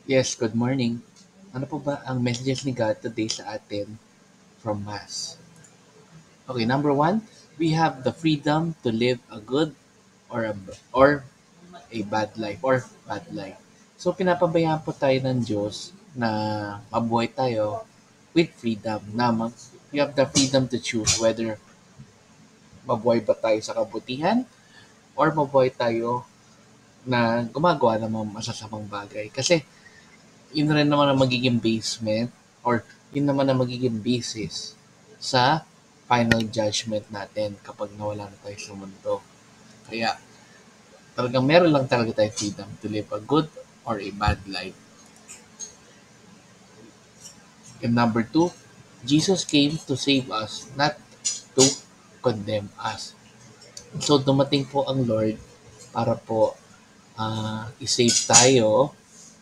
Yes, good morning. Ano po ba ang messages ni God today sa atin from Mass? Okay, number one, we have the freedom to live a good or a bad life or bad life. So pinapabayaan po tayo ng Diyos na mabuhay tayo with freedom. You have the freedom to choose whether mabuhay ba tayo sa kabutihan or mabuhay tayo na gumagawa ng mga masasamang bagay. Kasi yun rin naman ang magiging basement or yun naman ang magiging basis sa final judgment natin kapag nawala na tayo sa mundo. Kaya talagang meron lang talaga tayo freedom to live a good or a bad life. And number two, Jesus came to save us, not to condemn us. So dumating po ang Lord para po i-save tayo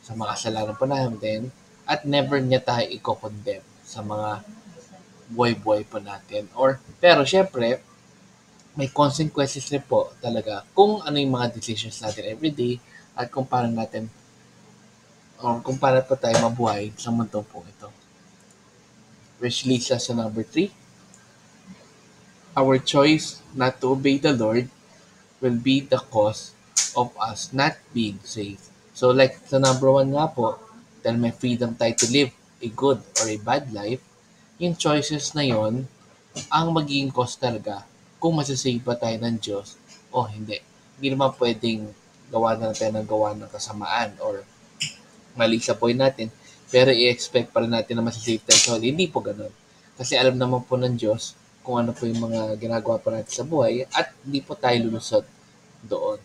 sa mga kasalanan po natin at never niya tayo i-condemn sa mga buhay-buhay po natin. Pero syempre, may consequences rin po talaga kung ano yung mga decisions natin everyday at kung paano natin o kung paano po tayo mabuhay sa mundo po ito. Which leads us to number three, our choice not to obey the Lord will be the cause of us not being saved. So like sa number one nga po, dahil may freedom tayo to live a good or a bad life, yung choices na yon ang magiging cause talaga kung masasave ba tayo ng Diyos o hindi. Hindi naman pwedeng gawa na tayo ng gawa ng kasamaan or mali sa point natin, pero i-expect pa rin natin na masasave tayo sa huli. Hindi po ganun. Kasi alam naman po ng Diyos kung ano po yung mga ginagawa po natin sa buhay at hindi po tayo lulusot doon.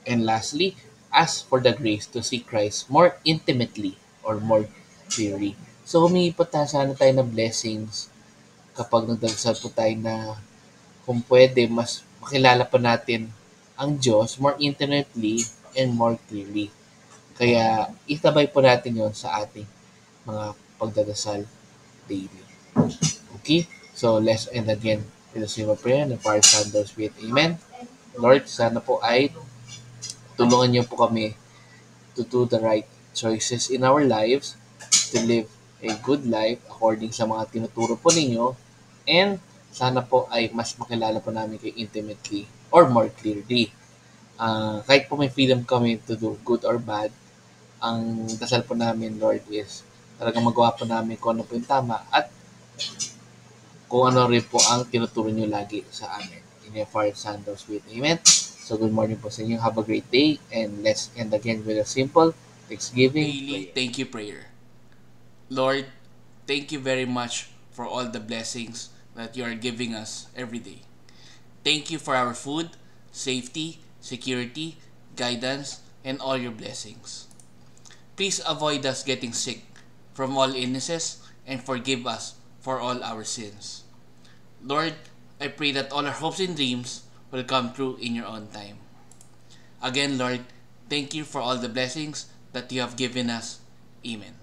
And lastly, ask for the grace to see Christ more intimately or more clearly. So humingi po sana tayo ng blessings kapag nagdasal po tayo na kung pwede, mas makilala pa natin ang Diyos more intimately and more clearly. Kaya itabay po natin yon sa ating mga pagdadasal daily. Okay? So let's end again with a simple prayer na Father, Son, Holy Spirit. Amen. Lord, sana po ay tulungan niyo po kami to do the right choices in our lives, to live a good life according sa mga tinuturo po ninyo, and sana po ay mas makilala po namin kayo intimately or more clearly. Kahit po may freedom kami to do good or bad, ang dasal po namin, Lord, is talagang magawa po namin kung ano po yung tama at kung ano rin po ang tinuturo nyo lagi sa amin. In your Father, Son, Holy Spirit. Amen. So good morning po sa inyo. Have a great day and let's end again with a simple Thanksgiving Daily prayer. thank you prayer. Lord, thank you very much for all the blessings that you are giving us every day. Thank you for our food, safety, security, guidance, and all your blessings. Please avoid us getting sick from all illnesses and forgive us for all our sins. Lord, I pray that all our hopes and dreams will come true in your own time. Again, Lord, thank you for all the blessings that you have given us. Amen.